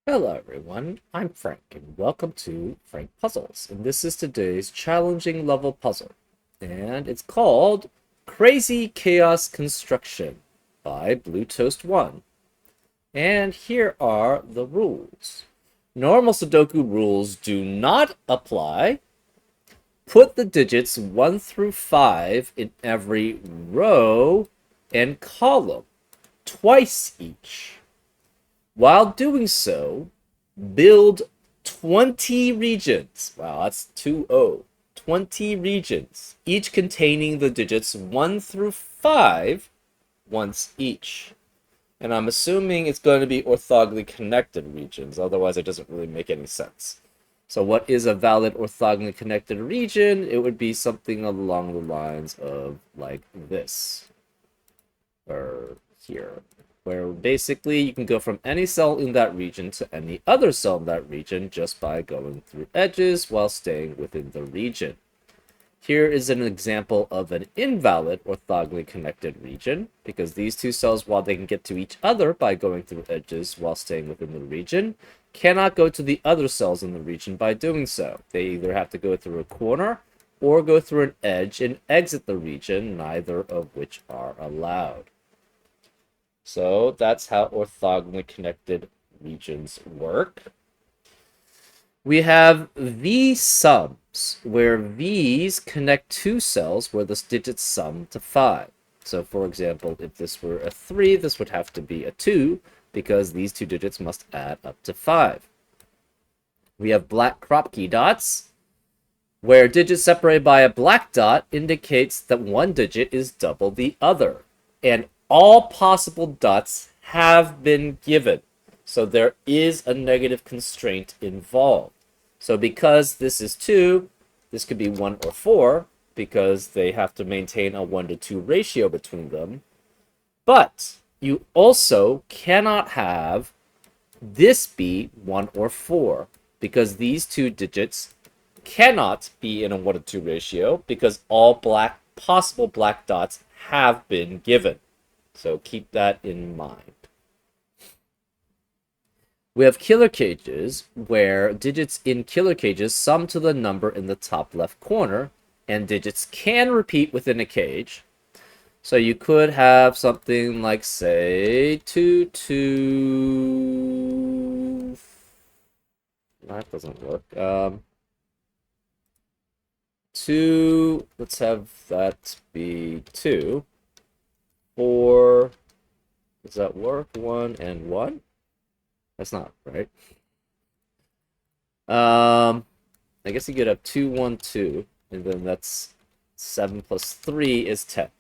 Hello everyone, I'm Frank and welcome to Frank Puzzles, and this is today's challenging level puzzle, and it's called Crazy Chaos Construction by Blue Toast 1. And here are the rules. Normal Sudoku rules do not apply. Put the digits 1 through 5 in every row and column, twice each. While doing so, build 20 regions. Wow, that's 20. 20 regions, each containing the digits 1 through 5 once each. And I'm assuming it's going to be orthogonally connected regions, otherwise it doesn't really make any sense. So what is a valid orthogonally connected region? It would be something along the lines of like this, or here, where basically you can go from any cell in that region to any other cell in that region just by going through edges while staying within the region. Here is an example of an invalid orthogonally connected region, because these two cells, while they can get to each other by going through edges while staying within the region, cannot go to the other cells in the region by doing so. They either have to go through a corner or go through an edge and exit the region, neither of which are allowed. So that's how orthogonally connected regions work. We have V sums, where V's connect two cells where the digits sum to 5. So for example, if this were a 3, this would have to be a 2, because these two digits must add up to 5. We have black crop key dots, where digits separated by a black dot indicates that one digit is double the other. And all possible dots have been given. So there is a negative constraint involved. So because this is 2, this could be 1 or 4, because they have to maintain a 1 to 2 ratio between them. But you also cannot have this be 1 or 4, because these two digits cannot be in a 1 to 2 ratio, because all possible black dots have been given. So keep that in mind. We have killer cages, where digits in killer cages sum to the number in the top left corner, and digits can repeat within a cage. So you could have something like, say, 2, 2... That doesn't work. 2, let's have that be 2. 4, does that work? 1 and 1? That's not right. I guess you could have 2, 1, 2, and then that's 7 plus 3 is 10.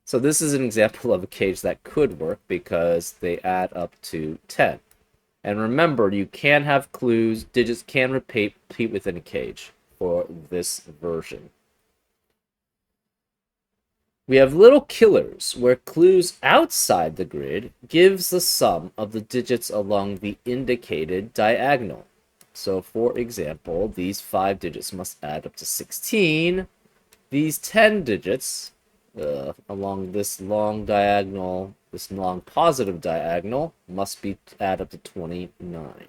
So this is an example of a cage that could work because they add up to 10. And remember, you can have clues, digits can repeat within a cage for this version. We have little killers, where clues outside the grid gives the sum of the digits along the indicated diagonal. So for example, these 5 digits must add up to 16. These 10 digits along this long diagonal, this long positive diagonal, must be add up to 29.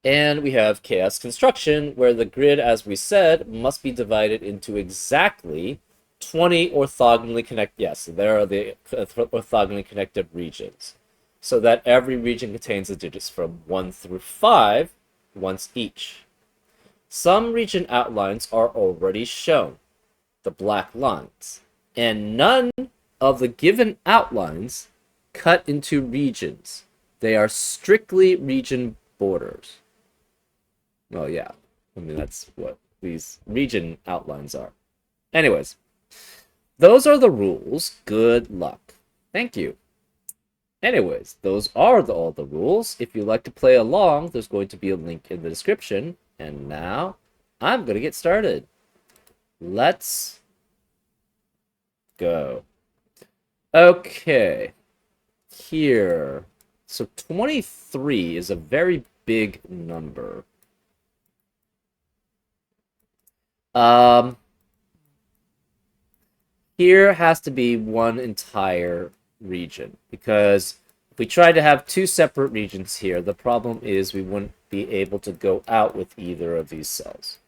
And we have chaos construction, where the grid, as we said, must be divided into exactly 20 orthogonally connected. Yes, there are the orthogonally connected regions, so that every region contains the digits from 1 through 5 once each. Some region outlines are already shown, the black lines, and none of the given outlines cut into regions. They are strictly region borders. Well, yeah. I mean, that's what these region outlines are. Anyways, those are the rules. Good luck. Thank you. Anyways, those are all the rules. If you'd like to play along, there's going to be a link in the description. And now, I'm going to get started. Let's go. Okay. Here. So 23 is a very big number. Here has to be one entire region, because we tried to have two separate regions here. The problem is we wouldn't be able to go out with either of these cells.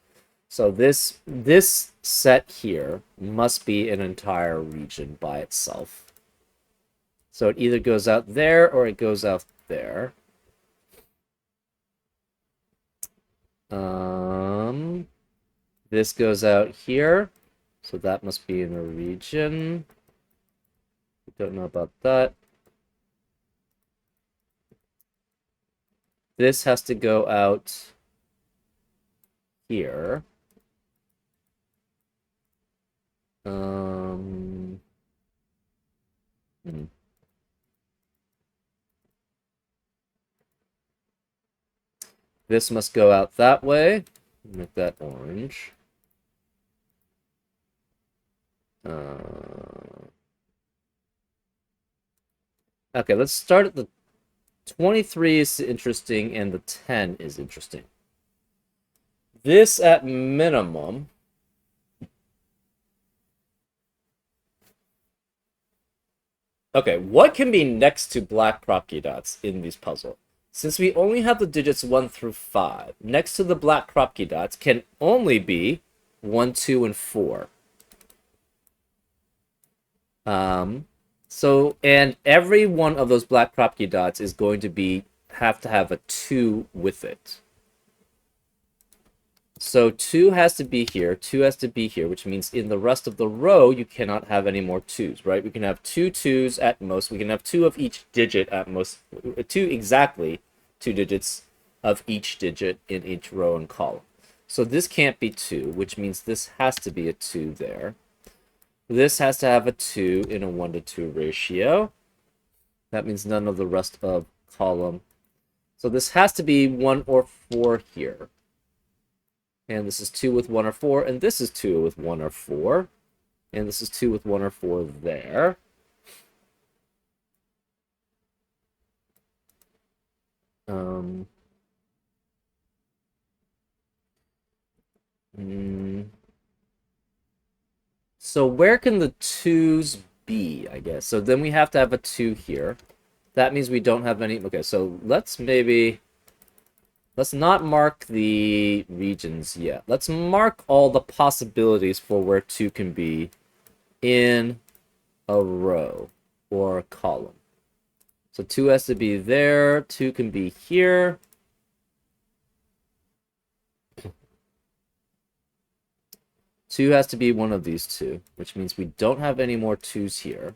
So this set here must be an entire region by itself. So it either goes out there or it goes out there. This goes out here, so that must be in a region. We don't know about that. This has to go out here. This must go out that way. Make that orange. Okay, let's start at the 23 is interesting and the 10 is interesting. This at minimum. Okay, what can be next to black crocky dots in these puzzles? Since we only have the digits 1 through 5, next to the black crocky dots can only be 1, 2, and 4. And every one of those black crocky dots is going to have to have a 2 with it. So 2 has to be here, 2 has to be here, which means in the rest of the row, you cannot have any more 2s, right? We can have 2 2s at most. We can have 2 of each digit at most. 2 digits of each digit in each row and column. So this can't be 2, which means this has to be a 2 there. This has to have a 2 in a 1 to 2 ratio. That means none of the rest of column. So this has to be 1 or 4 here. And this is 2 with 1 or 4, and this is 2 with 1 or 4. And this is 2 with 1 or 4 there. So where can the 2s be, I guess? So then we have to have a 2 here. That means we don't have any... Okay, so let's not mark the regions yet. Let's mark all the possibilities for where 2 can be in a row or a column. So 2 has to be there, 2 can be here. Two has to be one of these two, which means we don't have any more 2s here.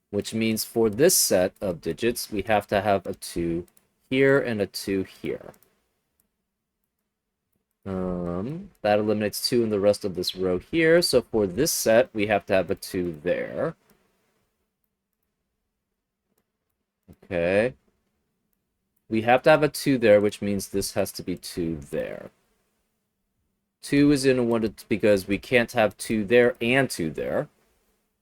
Which means for this set of digits, we have to have a 2 here and a 2 here. That eliminates 2 in the rest of this row here. So for this set, we have to have a 2 there. Okay. We have to have a 2 there, which means this has to be 2 there. 2 is in a 1 to, because we can't have 2 there and 2 there.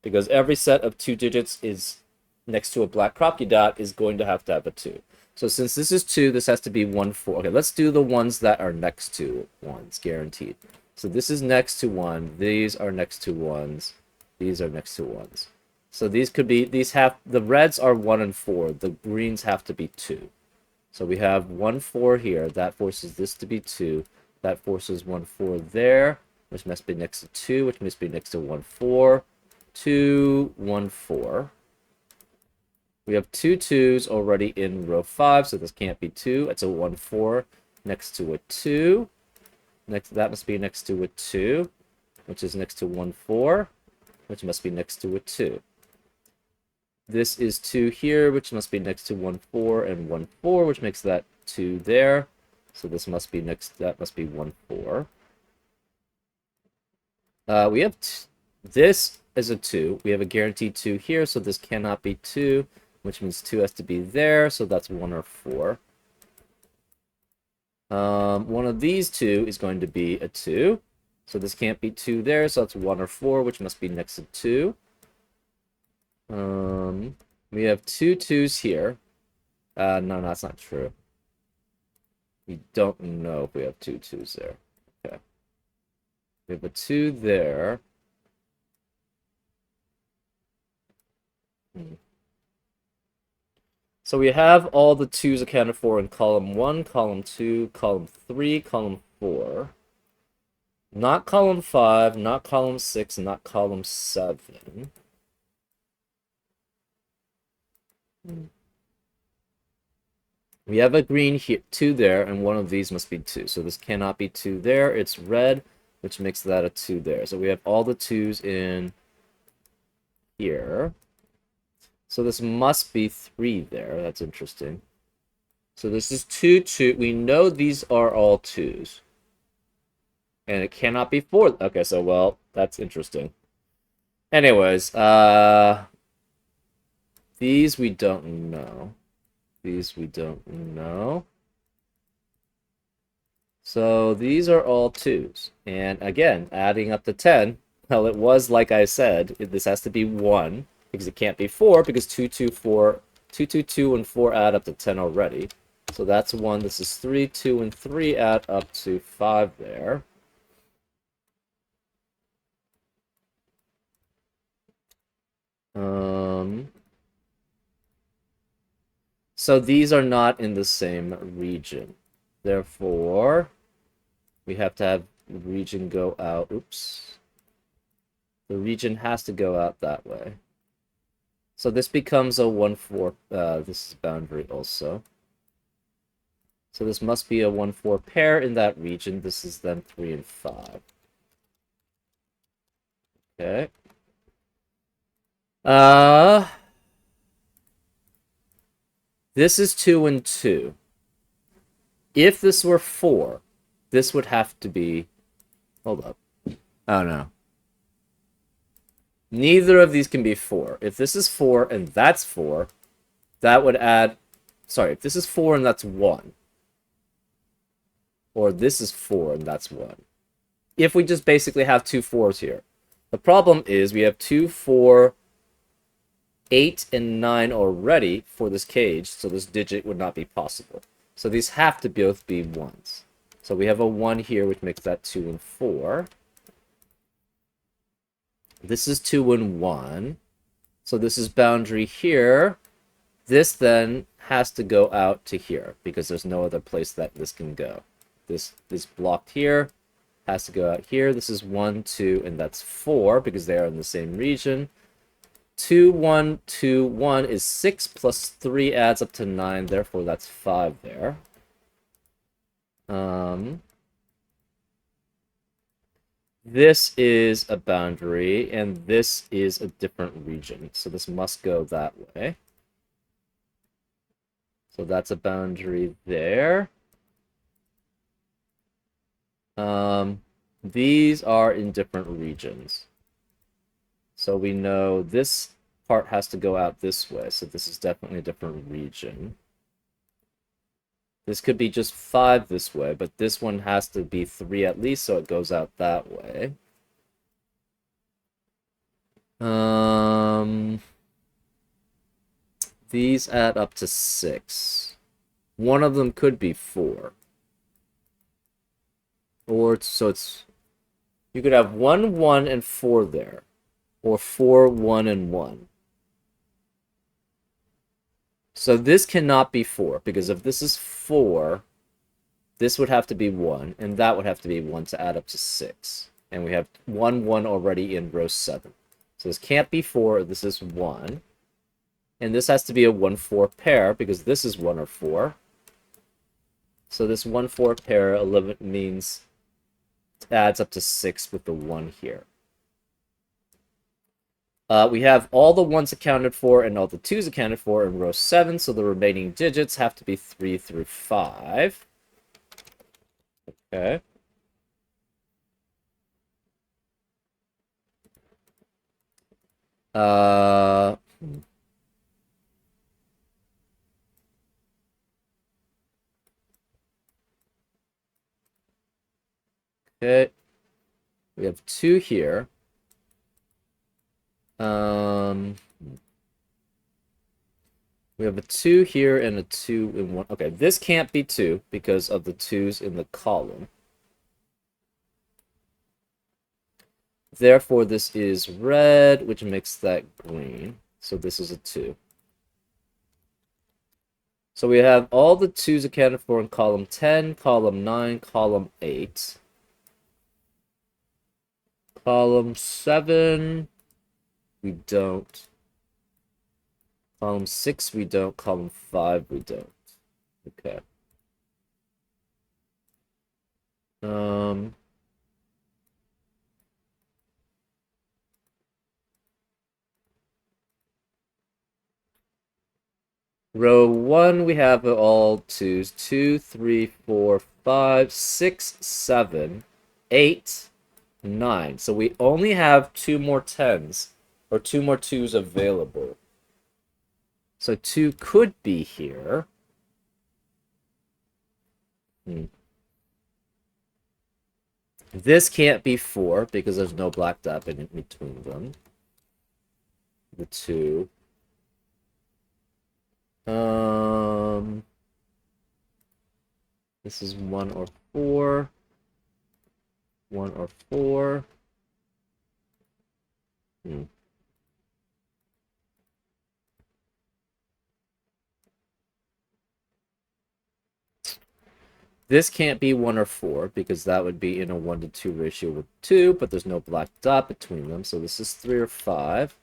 Because every set of 2 digits is next to a black crocky dot is going to have a 2. So since this is 2, this has to be 1, 4. Okay, let's do the ones that are next to 1s, guaranteed. So this is next to 1. These are next to 1s. These are next to 1s. So these could be, the reds are 1 and 4. The greens have to be 2. So we have 1, 4 here. That forces this to be 2. That forces 1, 4 there, which must be next to 2, which must be next to 1, 4. 2, 1, 4. We have 2 2s already in row 5, so this can't be 2. It's a 1, 4 next to a 2. That must be next to a 2, which is next to 1, 4, which must be next to a 2. This is 2 here, which must be next to 1, 4 and 1, 4, which makes that 2 there. So this must be that must be 1, 4. We have this is a 2. We have a guaranteed 2 here, so this cannot be 2, which means 2 has to be there, so that's 1 or 4. One of these 2 is going to be a 2, so this can't be 2 there, so that's 1 or 4, which must be next to 2. We have 2 2s here. No, that's not true. We don't know if we have 2 2s there. Okay. We have a 2 there. So we have all the 2's accounted for in column 1, column 2, column 3, column 4. Not column 5, not column 6, not column 7. We have a green here, 2 there, and one of these must be 2. So this cannot be 2 there. It's red, which makes that a 2 there. So we have all the 2's in here. So this must be 3 there. That's interesting. So this is 2, 2. We know these are all 2's. And it cannot be 4. Okay, so, well, that's interesting. Anyways, these we don't know. These we don't know. So these are all 2's. And again, adding up to 10, well, it was, like I said, this has to be 1, because it can't be 4, because 2, 2, 4, 2, 2, 2, and 4 add up to 10 already. So that's 1. This is 3, 2, and 3 add up to 5 there. So these are not in the same region. Therefore, we have to have the region go out. Oops. The region has to go out that way. So this becomes a 1-4. This is boundary also. So this must be a 1-4 pair in that region. This is then 3 and 5. Okay. This is 2 and 2. If this were 4, this would have to be... Hold up. Oh, no. Neither of these can be 4. If this is 4 and that's 4, that would add... Sorry, if this is 4 and that's 1. Or this is 4 and that's 1. If we just basically have 2 4's here. The problem is we have 2, 4, 8, and 9 already for this cage, so this digit would not be possible. So these have to both be 1's. So we have a 1 here, which makes that 2 and 4. This is 2 and 1. So this is boundary here. This then has to go out to here, because there's no other place that this can go. This blocked here has to go out here. This is 1, 2, and that's 4, because they are in the same region. 2, 1, 2, 1 is 6 plus 3 adds up to 9, therefore that's 5 there. This is a boundary, and this is a different region, so this must go that way. So that's a boundary there. These are in different regions. So we know this part has to go out this way, so this is definitely a different region. This could be just 5 this way, but this one has to be 3 at least, so it goes out that way. These add up to 6. One of them could be 4. Or, so it's... You could have 1, 1, and 4 there. Or 4, 1, and 1. So this cannot be 4, because if this is 4, this would have to be 1, and that would have to be 1 to add up to 6. And we have 1, 1 already in row 7. So this can't be 4, this is 1. And this has to be a 1, 4 pair, because this is 1 or 4. So this 1, 4 pair means it adds up to 6 with the 1 here. We have all the 1's accounted for and all the 2's accounted for in row 7, so the remaining digits have to be 3 through 5. Okay. Okay. We have 2 here. We have a 2 here and a 2 in 1. Okay, this can't be 2 because of the 2's in the column. Therefore, this is red, which makes that green. So this is a 2. So we have all the 2's accounted for in column 10, column 9, column 8. Column 7, we don't. Column 6, we don't. Column 5, we don't. Okay. Row 1, we have all 2's. 2, 3, 4, 5, 6, 7, 8, 9. So we only have 2 more 10's, or 2 more 2's available. So 2 could be here. This can't be 4 because there's no black dot in between them. The 2. This is 1 or 4. 1 or 4. This can't be 1 or 4 because that would be in a 1 to 2 ratio with 2, but there's no black dot between them. So this is 3 or 5.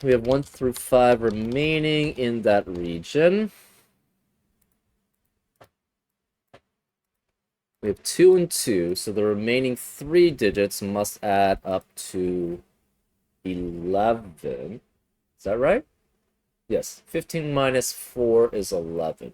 We have 1 through 5 remaining in that region. We have 2 and 2, so the remaining 3 digits must add up to 11. Is that right? Yes. 15 minus 4 is 11.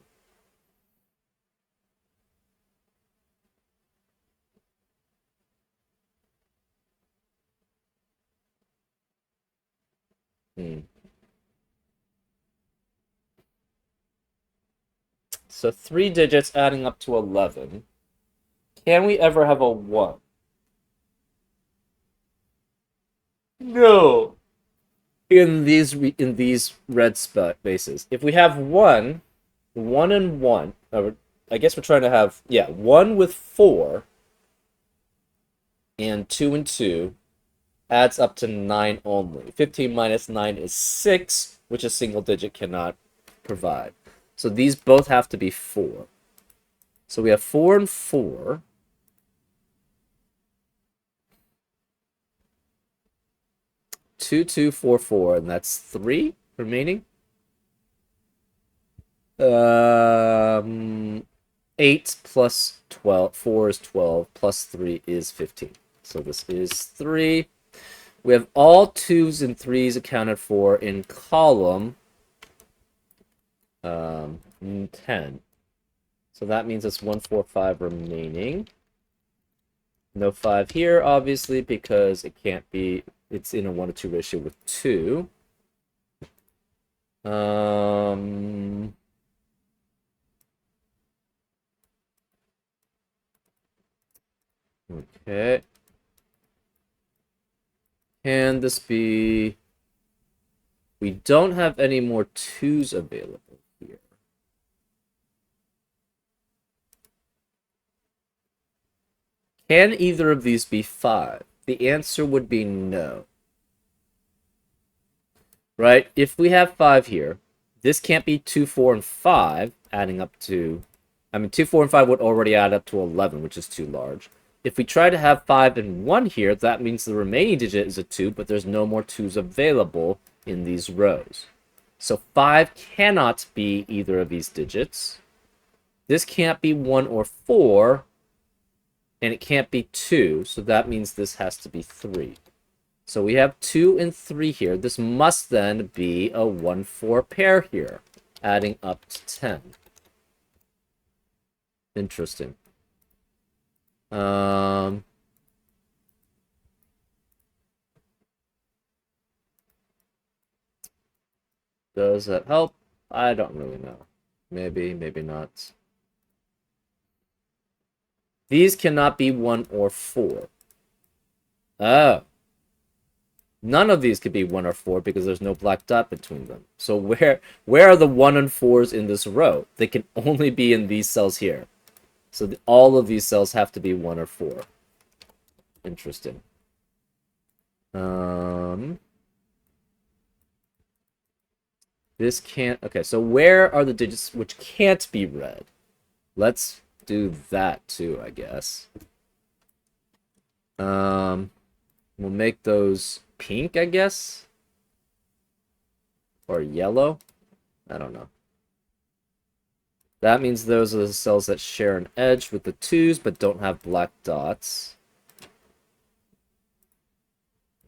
So 3 digits adding up to 11. Can we ever have a 1? No. In these red spaces, if we have 1, 1 and 1, I guess we're trying to have 1 with 4 and 2 and 2 adds up to 9 only. 15 minus 9 is 6, which a single digit cannot provide. So these both have to be 4. So we have 4 and 4. Two, 2, 4, 4, and that's 3 remaining. 8 plus 12. 4 is 12, plus 3 is 15. So this is 3. We have all 2's and 3's accounted for in column 10. So that means it's 1, 4, 5 remaining. No 5 here, obviously, because it can't be, it's in a 1 to 2 ratio with 2. Okay. Can this be... We don't have any more 2's available here. Can either of these be 5? The answer would be no. Right? If we have 5 here, this can't be 2, 4, and 5 adding up to... I mean, 2, 4, and 5 would already add up to 11, which is too large. If we try to have 5 and 1 here, that means the remaining digit is a 2, but there's no more 2's available in these rows. So 5 cannot be either of these digits. This can't be 1 or 4, and it can't be 2, so that means this has to be 3. So we have 2 and 3 here. This must then be a 1-4 pair here, adding up to 10. Interesting. Does that help? I don't really know. Maybe, maybe not. These cannot be 1 or 4. Oh. None of these could be 1 or 4 because there's no black dot between them. So where are the 1 and 4's in this row? They can only be in these cells here. So all of these cells have to be 1 or 4. Interesting. This can't... Okay, so where are the digits which can't be red? Let's do that too, I guess. We'll make those pink, I guess? Or yellow? I don't know. That means those are the cells that share an edge with the 2s but don't have black dots.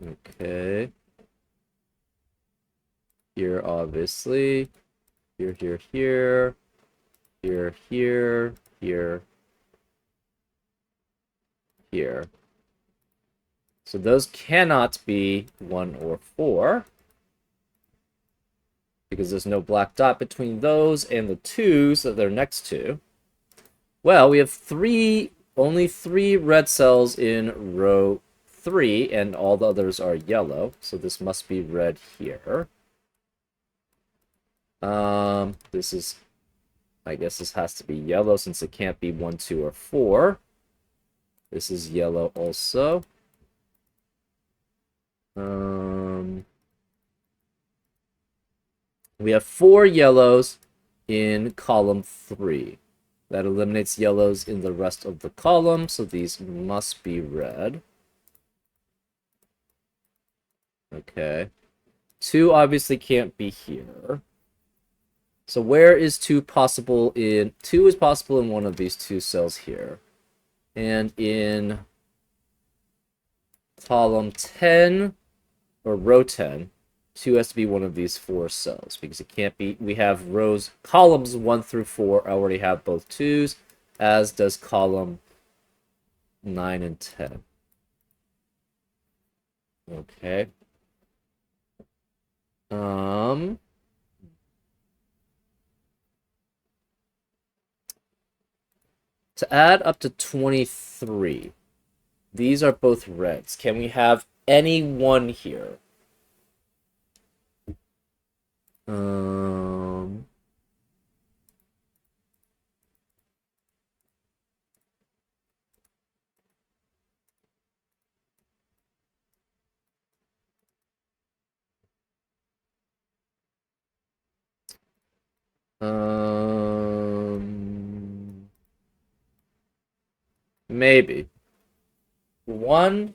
Okay. Here, obviously. Here, here, here. Here, here, here. Here. So those cannot be 1 or 4. Because there's no black dot between those and the 2s that they're next to. Well, we have only 3 red cells in row 3, and all the others are yellow. So this must be red here. This is... I guess this has to be yellow since it can't be 1, 2, or 4. This is yellow also. We have 4 yellows in column 3. That eliminates yellows in the rest of the column, so these must be red. Okay. 2 obviously can't be here. So where is 2 possible in... 2 is possible in one of these 2 cells here. And in column 10, or row 10, 2 has to be one of these 4 cells, because it can't be... We have columns 1 through 4 already have both 2s, as does column 9 and 10. Okay. To add up to 23, these are both reds. Can we have any one here? Maybe. 1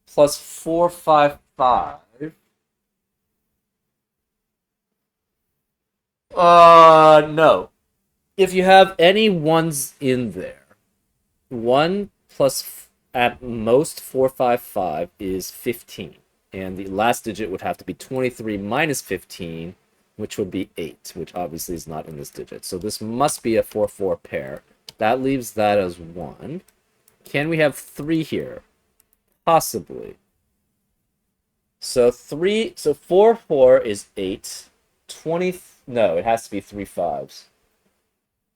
plus 4, 5, 5. No. If you have any 1s in there, 1 plus at most 4, 5, 5 is 15. And the last digit would have to be 23 minus 15, which would be 8, which obviously is not in this digit. So this must be a 4, 4 pair. That leaves that as 1. Can we have 3 here? Possibly. So 4, 4 is 8. 20, no, it has to be 3 5s.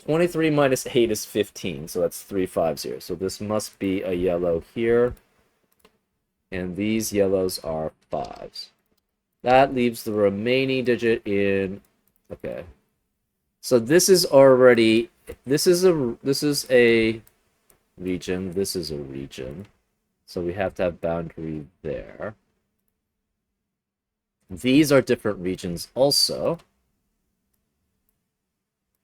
23 minus 8 is 15, so that's 3 5s here. So this must be a yellow here. And these yellows are 5s. That leaves the remaining digit in... Okay. So this is already... This is a region. This is a region. So we have to have boundary there. These are different regions also,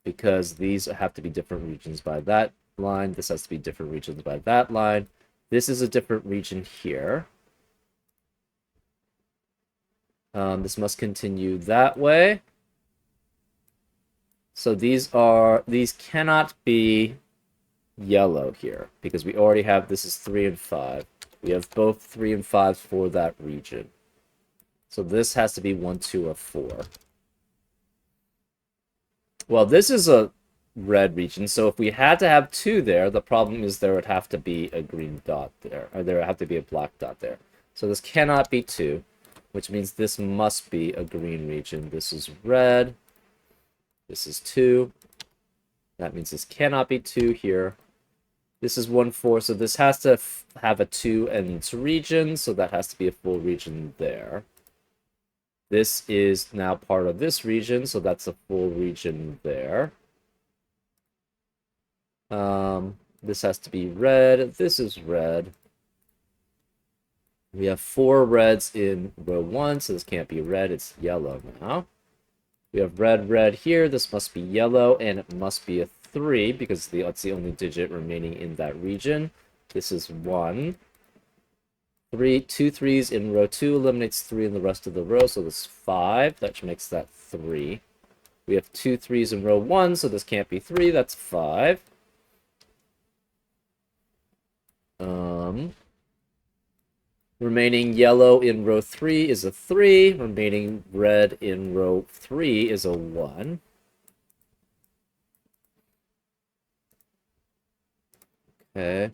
because these have to be different regions by that line. This has to be different regions by that line. This is a different region here. This must continue that way. So these cannot be yellow here, because we already have, this is 3 and 5. We have both 3 and 5 for that region. So this has to be 1, 2, or 4. Well, this is a red region, so if we had to have 2 there, the problem is there would have to be a green dot there, or there would have to be a black dot there. So this cannot be 2, which means this must be a green region. This is red. This is 2. That means this cannot be 2 here. This is 1, 4, so this has to have a 2 and its region, so that has to be a full region there. This is now part of this region, so that's a full region there. This has to be red. This is red. We have 4 reds in row 1, so this can't be red. It's yellow now. We have red, red here. This must be yellow, and it must be a 3 because it's the only digit remaining in that region. This is 1. 2 threes in row 2 eliminates 3 in the rest of the row, so this is 5. That makes that 3. We have 2 threes in row 1, so this can't be 3. That's 5. Remaining yellow in row 3 is a 3. Remaining red in row 3 is a 1. Okay.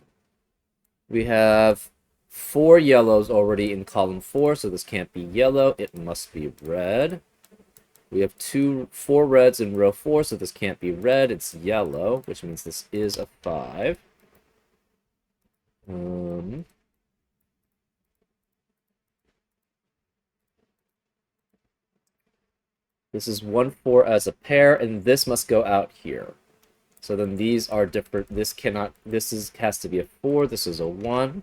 We have 4 yellows already in column 4, so this can't be yellow. It must be red. We have 4 reds in row 4, so this can't be red. It's yellow, which means this is a 5. This is 1, 4 as a pair, and this must go out here. So then these are different. This has to be a 4. This is a 1.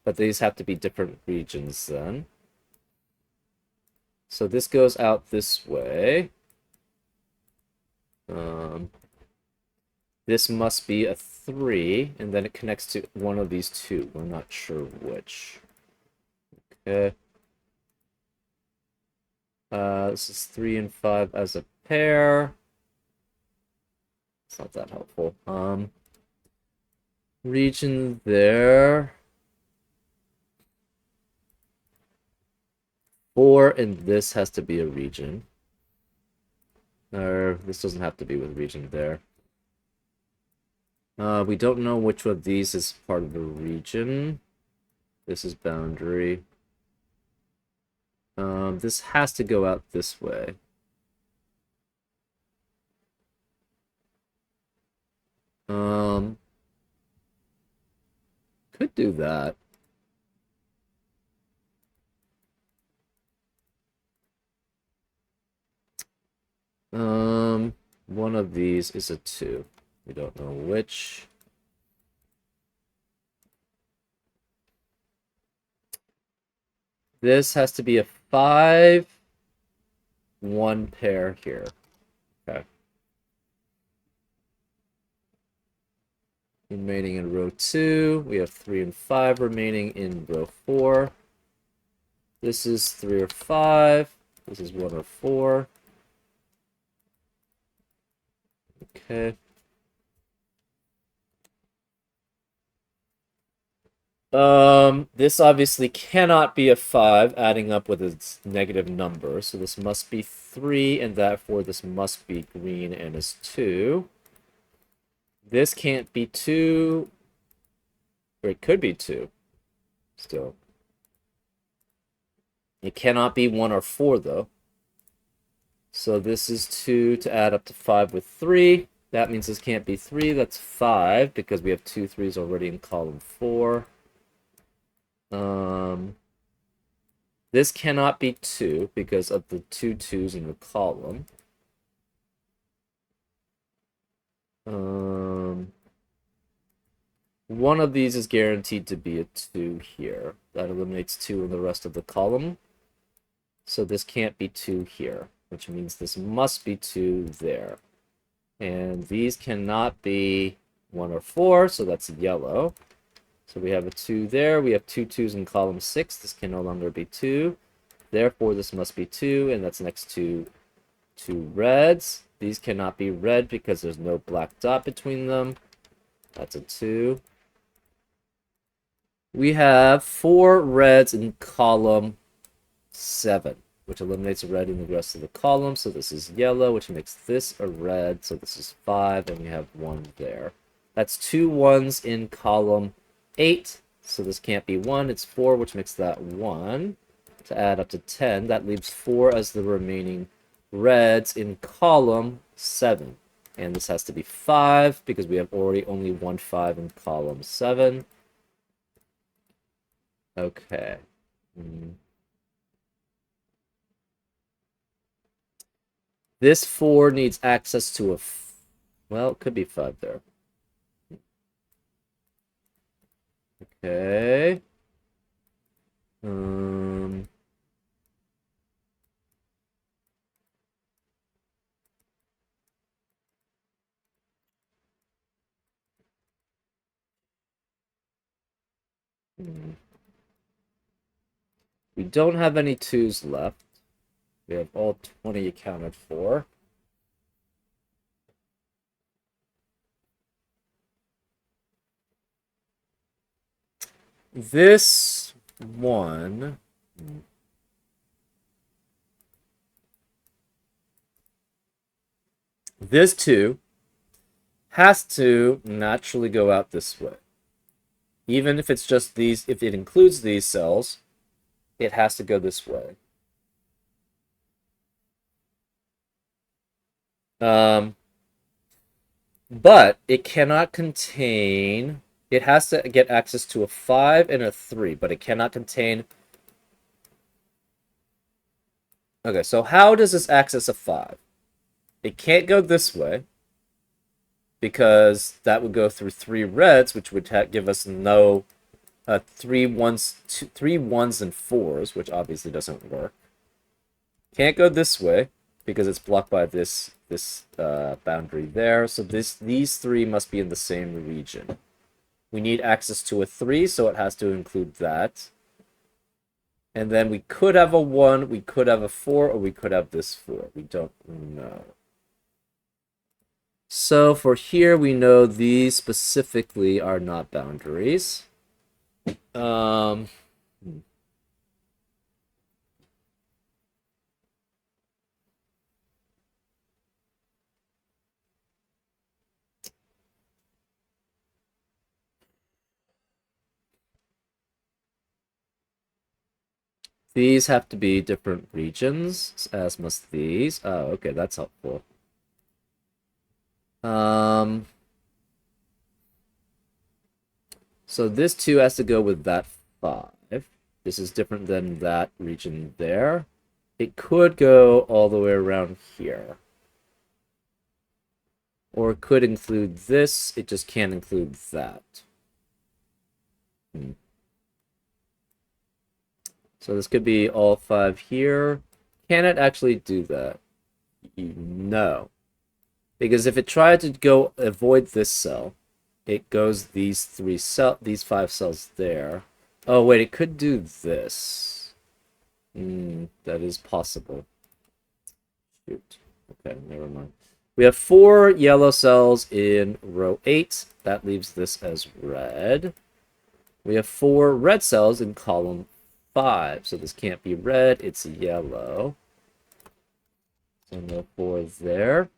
But these have to be different regions then. So this goes out this way. This must be a 3, and then it connects to one of these two. We're not sure which. Okay. This is 3 and 5 as a pair. It's not that helpful. Region there. 4 and this has to be a region. Or this doesn't have to be with region there. We don't know which of these is part of the region. This is boundary. This has to go out this way. Could do that. One of these is a 2. We don't know which. This has to be a 5, 1 pair here. Okay. Remaining in row 2. We have 3 and 5 remaining in row 4. This is 3 or 5. This is 1 or 4. Okay. This obviously cannot be a 5, adding up with its negative number, so this must be 3, and therefore this must be green and is 2. This can't be 2, or it could be 2, still. It cannot be 1 or 4, though. So this is 2 to add up to 5 with 3. That means this can't be 3, that's 5, because we have 2 3s already in column 4. This cannot be 2 because of the 2 2s in the column. One of these is guaranteed to be a 2 here. That eliminates 2 in the rest of the column. So this can't be 2 here, which means this must be 2 there. And these cannot be 1 or 4, so that's yellow. So we have a 2 there. We have 2 2s in column 6. This can no longer be 2. Therefore, this must be 2, and that's next to 2 reds. These cannot be red because there's no black dot between them. That's a 2. We have 4 reds in column 7, which eliminates a red in the rest of the column. So this is yellow, which makes this a red. So this is 5, and we have 1 there. That's 2 1s in column 8. So this can't be 1. It's 4, which makes that 1. To add up to 10, that leaves 4 as the remaining reds in column 7. And this has to be 5 because we have already only 1 5 in column 7. Okay. This 4 needs access to a... well, it could be 5 there. Okay. We don't have any 2s left. We have all 20 accounted for. This one... This 2 has to naturally go out this way. Even if it's just these, if it includes these cells, it has to go this way. But it cannot contain... It has to get access to a 5 and a 3, but it cannot contain... Okay, so how does this access a 5? It can't go this way, because that would go through 3 reds, which would give us no 3 ones and 4s, which obviously doesn't work. Can't go this way because it's blocked by this boundary there. So these 3 must be in the same region. We need access to a 3, so it has to include that. And then we could have a 1, we could have a 4, or we could have this 4. We don't know. So for here, we know these specifically are not boundaries. These have to be different regions, as must these. Oh, okay, that's helpful. So this 2 has to go with that 5. This is different than that region there. It could go all the way around here. Or it could include this, it just can't include that. So this could be all 5 here. Can it actually do that? No. Because if it tried to go avoid this cell, it goes these 5 cells there. Oh wait, it could do this. That is possible. Shoot. Okay, never mind. We have 4 yellow cells in row 8. That leaves this as red. We have 4 red cells in column 5. So this can't be red, it's yellow. So no 4 there.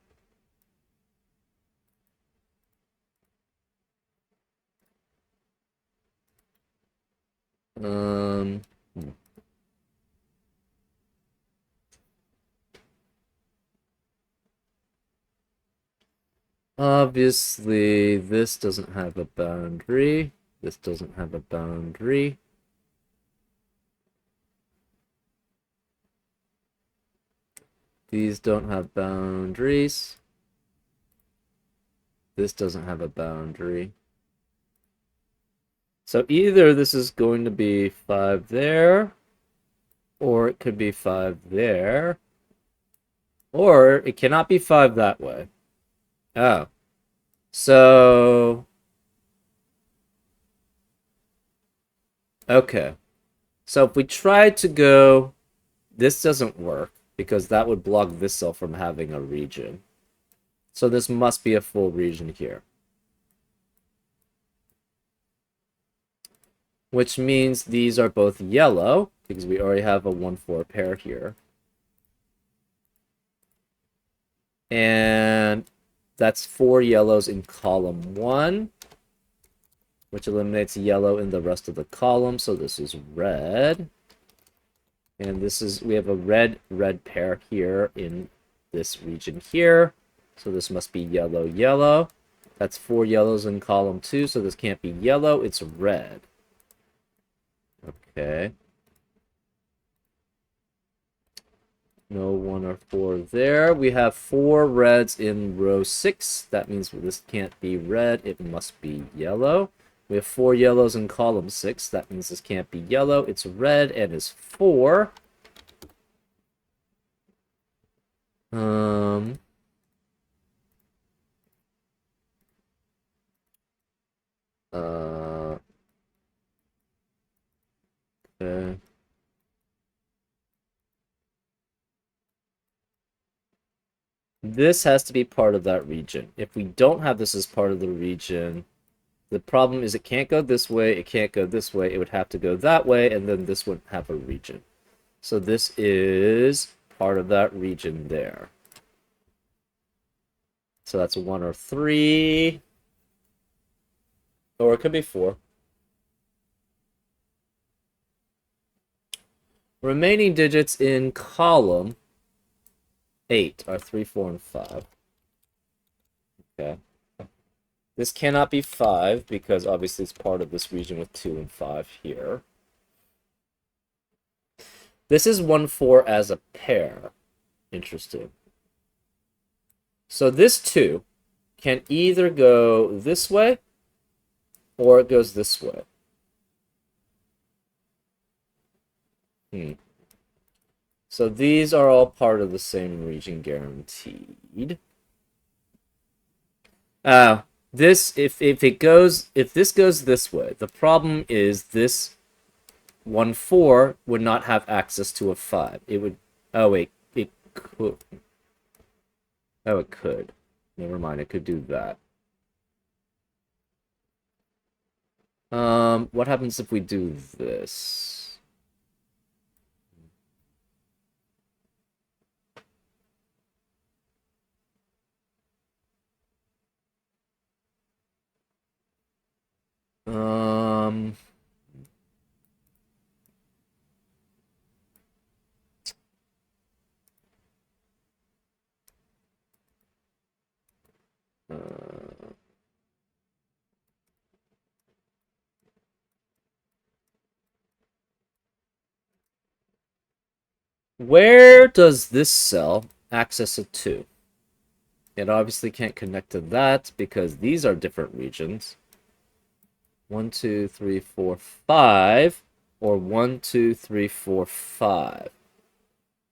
Obviously, this doesn't have a boundary. This doesn't have a boundary. These don't have boundaries. This doesn't have a boundary. So either this is going to be 5 there, or it could be 5 there, or it cannot be 5 that way. Oh. So... Okay. So if we try to go... This doesn't work, because that would block this cell from having a region. So this must be a full region here. Which means these are both yellow, because we already have a 1-4 pair here. And that's 4 yellows in column 1, which eliminates yellow in the rest of the column, so this is red. And this is, we have a red pair here in this region here, so this must be yellow, yellow. That's 4 yellows in column 2, so this can't be yellow, it's red. Okay. No 1 or 4 there. We have 4 reds in row 6. That means this can't be red. It must be yellow. We have 4 yellows in column 6. That means this can't be yellow. It's red and is 4. This has to be part of that region. If we don't have this as part of the region, the problem is it can't go this way, it can't go this way, it would have to go that way, and then this wouldn't have a region. So this is part of that region there. So that's 1 or 3. Or it could be 4. Remaining digits in column 8 are 3, 4, and 5. Okay. This cannot be 5 because obviously it's part of this region with 2 and 5 here. This is 1, 4 as a pair. Interesting. So this 2 can either go this way or it goes this way. So these are all part of the same region guaranteed. If this goes this way, the problem is this 1, 4 would not have access to a 5. It would, oh wait, it could. Oh, it could. Never mind, it could do that. What happens if we do this? Um, where does this cell access it to? It obviously can't connect to that because these are different regions. 1, 2, 3, 4, 5, or 1, 2, 3, 4, 5.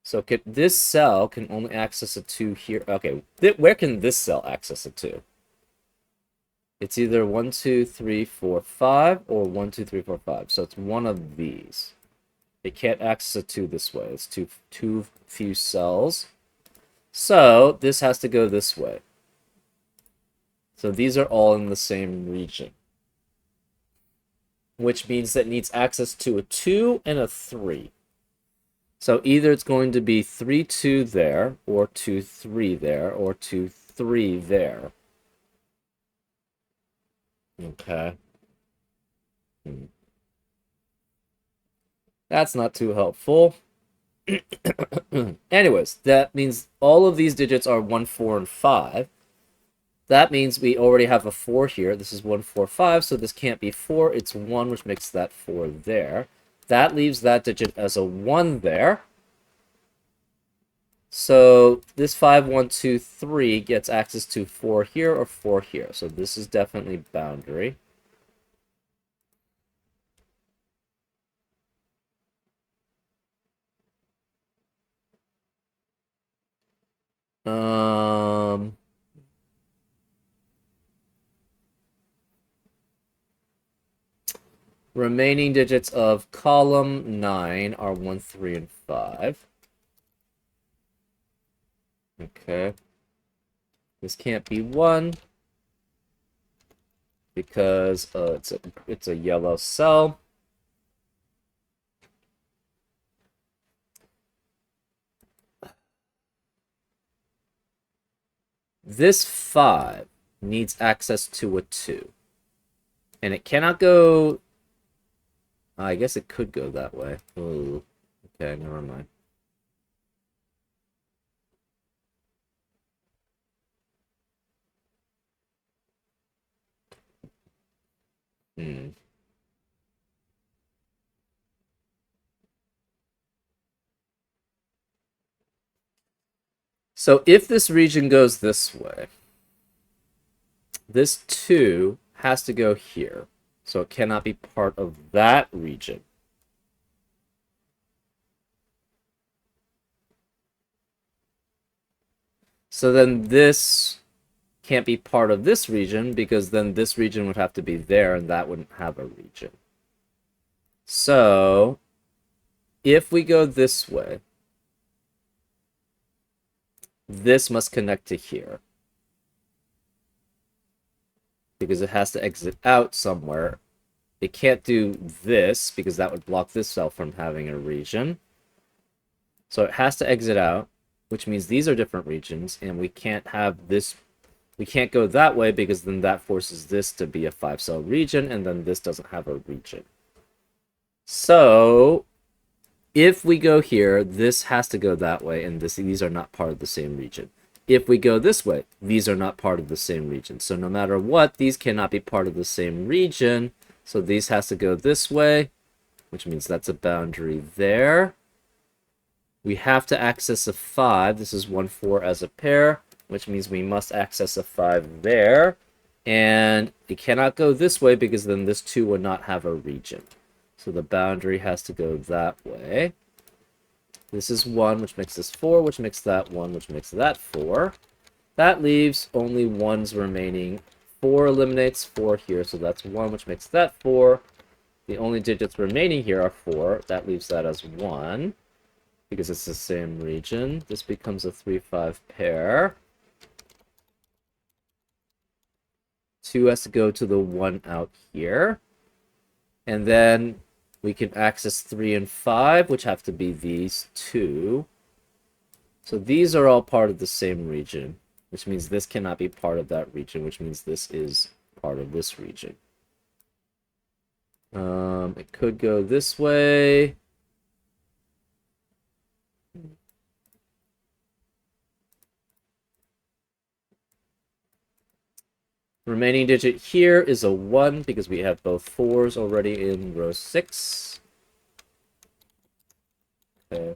So this cell can only access it to here. Okay, where can this cell access it to? It's either 1, 2, 3, 4, 5, or 1, 2, 3, 4, 5. So it's one of these. It can't access it to this way. It's too few cells. So this has to go this way. So these are all in the same region, which means that it needs access to a 2 and a 3. So either it's going to be 3, 2 there, or 2, 3 there, or 2, 3 there. Okay. That's not too helpful. Anyways, that means all of these digits are 1, 4, and 5. That means we already have a 4 here. This is 1, 4, 5, so this can't be 4. It's 1, which makes that 4 there. That leaves that digit as a 1 there. So this 5, 1, 2, 3 gets access to 4 here or 4 here. So this is definitely boundary. Remaining digits of column 9 are 1, 3, and 5. Okay. This can't be 1 because it's a yellow cell. This 5 needs access to a 2. And it cannot go... I guess it could go that way. Ooh. Okay, never mind. So if this region goes this way, this 2 has to go here. So it cannot be part of that region. So then this can't be part of this region because then this region would have to be there and that wouldn't have a region. So if we go this way, this must connect to here. Because it has to exit out somewhere. It can't do this because that would block this cell from having a region. So it has to exit out, which means these are different regions, and we can't have this. We can't go that way because then that forces this to be a 5-cell region, and then this doesn't have a region. So if we go here, this has to go that way, and these are not part of the same region. If we go this way, these are not part of the same region. So no matter what, these cannot be part of the same region. So these has to go this way, which means that's a boundary there. We have to access a 5. This is 1, 4 as a pair, which means we must access a 5 there. And it cannot go this way because then this 2 would not have a region. So the boundary has to go that way. This is 1, which makes this 4, which makes that 1, which makes that 4. That leaves only 1s remaining. 4 eliminates 4 here, so that's 1, which makes that 4. The only digits remaining here are 4. That leaves that as 1, because it's the same region. This becomes a 3, 5 pair. 2 has to go to the 1 out here. And then we can access 3 and 5, which have to be these 2. So these are all part of the same region, which means this cannot be part of that region, which means this is part of this region. It could go this way. Remaining digit here is a 1 because we have both 4s already in row 6. Okay.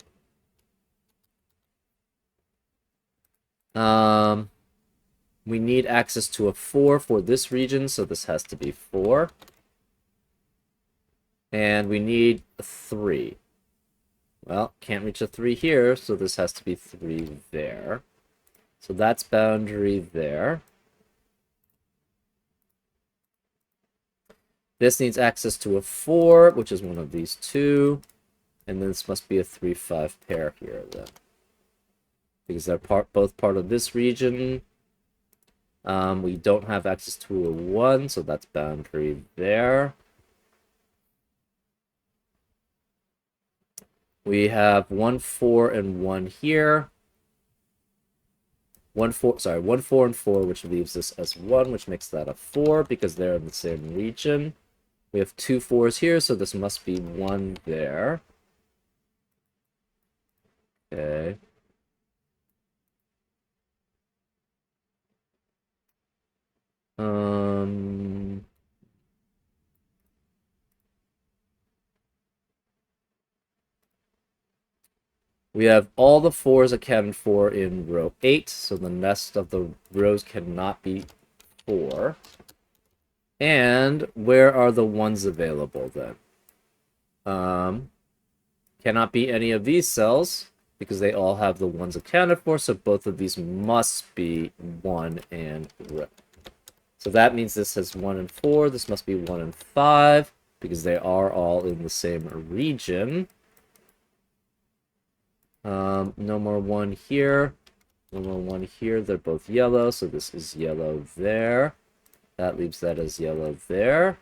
We need access to a 4 for this region, so this has to be 4. And we need a 3. Well, can't reach a 3 here, so this has to be 3 there. So that's boundary there. This needs access to a 4, which is one of these 2. And this must be a 3, 5 pair here, then. Because they're both part of this region. We don't have access to a 1, so that's boundary there. We have 1, 4, and 1 here. 1, 4, and 4, which leaves this as 1, which makes that a 4, because they're in the same region. We have 2 4s here, so this must be 1 there. Okay. We have all the 4s accounted for in row 8, so the rest of the rows cannot be 4. And where are the 1s available then? Cannot be any of these cells because they all have the 1s accounted for, so both of these must be 1 and row. So that means this has 1 and 4, this must be 1 and 5 because they are all in the same region. No more 1 here. No more 1 here. They're both yellow, so this is yellow there. That leaves that as yellow there.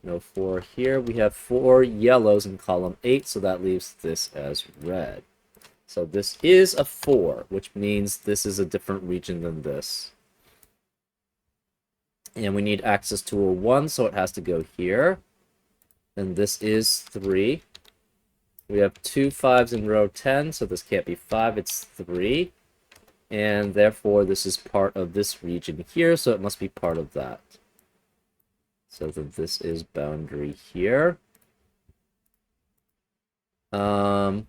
No 4 here. We have 4 yellows in column 8, so that leaves this as red. So this is a 4, which means this is a different region than this. And we need access to a 1, so it has to go here. And this is 3. We have 2 5s in row 10, so this can't be 5, it's 3. And therefore, this is part of this region here, so it must be part of that. So that this is boundary here. 3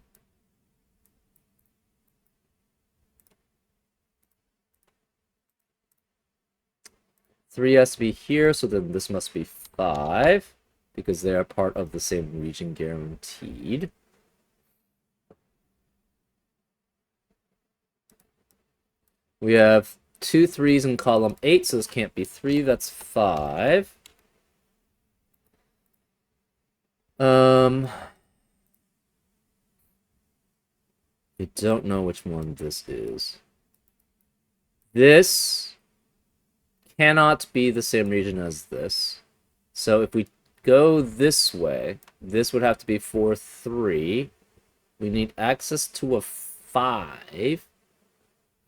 has to be here, so then this must be 5, because they are part of the same region guaranteed. We have 2 3s in column 8, so this can't be 3, that's 5. I don't know which one this is. This cannot be the same region as this. So if we go this way, this would have to be 4, 3. We need access to a 5.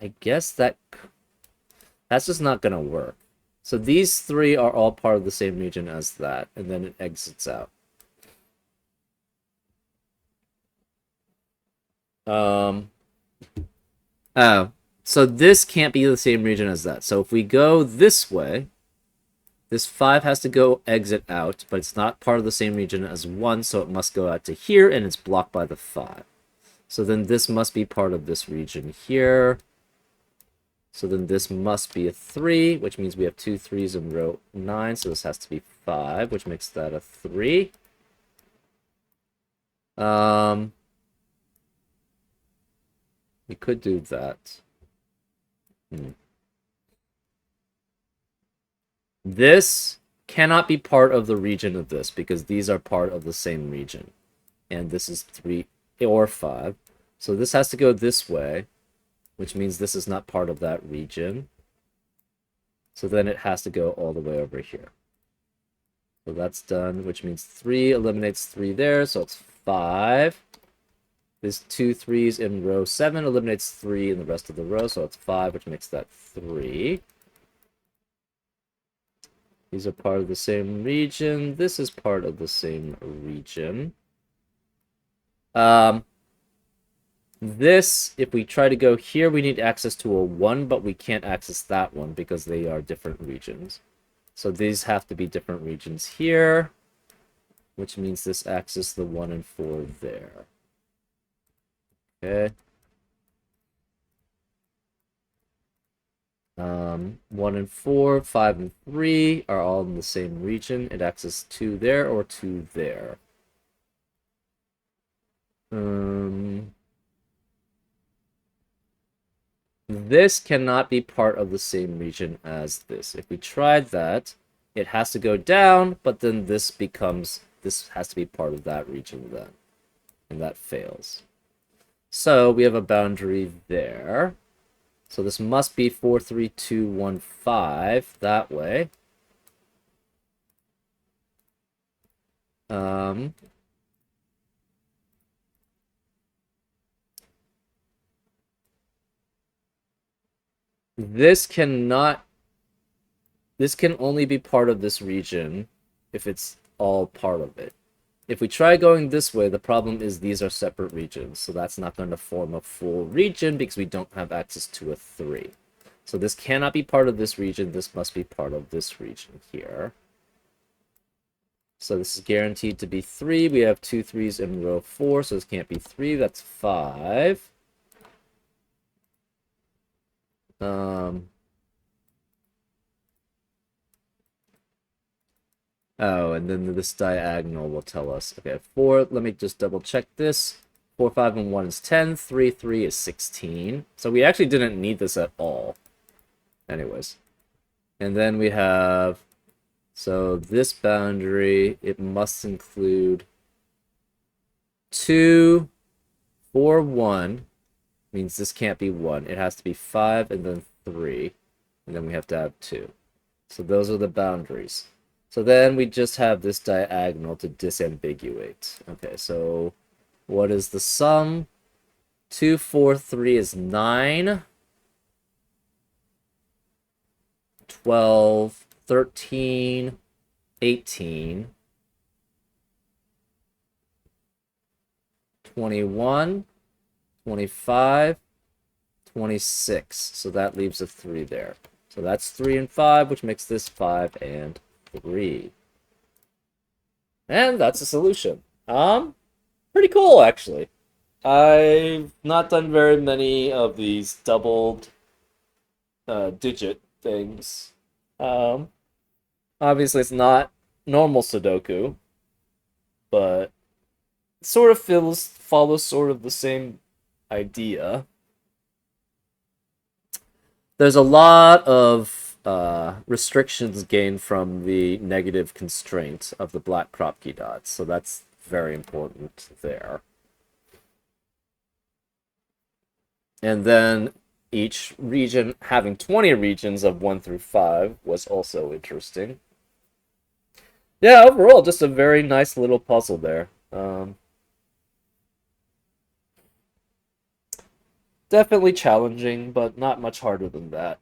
I guess that's just not going to work. So these 3 are all part of the same region as that, and then it exits out. Oh, so this can't be the same region as that. So if we go this way, this 5 has to go exit out, but it's not part of the same region as 1, so it must go out to here, and it's blocked by the 5. So then this must be part of this region here. So then this must be a 3, which means we have 2 3s in row 9, so this has to be 5, which makes that a 3. We could do that. This cannot be part of the region of this, because these are part of the same region. And this is 3 or 5. So this has to go this way, which means this is not part of that region. So then it has to go all the way over here. So that's done, which means 3 eliminates 3 there, so it's 5. This 2 3s in row 7 eliminates 3 in the rest of the row, so it's 5, which makes that 3. These are part of the same region. This is part of the same region. This, if we try to go here, we need access to a 1, but we can't access that one because they are different regions. So these have to be different regions here, which means this access the 1 and 4 there. Okay. 1 and 4, 5 and 3 are all in the same region. It accesses 2 there or 2 there. This cannot be part of the same region as this. If we tried that, it has to go down, but then this has to be part of that region then. And that fails. So we have a boundary there. So this must be 4, 3, 2, 1, 5 that way. This can only be part of this region if it's all part of it. If we try going this way, the problem is these are separate regions, so that's not going to form a full region because we don't have access to a 3. So this cannot be part of this region, this must be part of this region here. So this is guaranteed to be 3. We have 2 3s in row 4, so this can't be 3, that's 5. Oh, and then this diagonal will tell us. Okay, 4, let me just double check this. 4, 5, and 1 is 10. 3, 3 is 16. So we actually didn't need this at all. Anyways. And then we have... So this boundary, it must include 2, 4, 1. Means this can't be 1. It has to be 5 and then 3. And then we have to have 2. So those are the boundaries. So then we just have this diagonal to disambiguate. Okay, so what is the sum? 2, 4, 3 is 9. 12, 13, 18, 21, 25, 26. So that leaves a 3 there. So that's 3 and 5, which makes this 5 and 3. And that's a solution. Pretty cool, actually. I've not done very many of these doubled digit things. Obviously, it's not normal Sudoku, but it sort of follows sort of the same idea. There's a lot of restrictions gained from the negative constraint of the black crop key dots, so that's very important there. And then Each region having 20 regions of 1 through 5 was also interesting. Yeah, overall, just a very nice little puzzle there. Definitely challenging, but not much harder than that.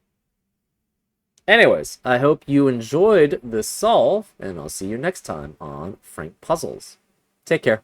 Anyways, I hope you enjoyed this solve, and I'll see you next time on Frank Puzzles. Take care.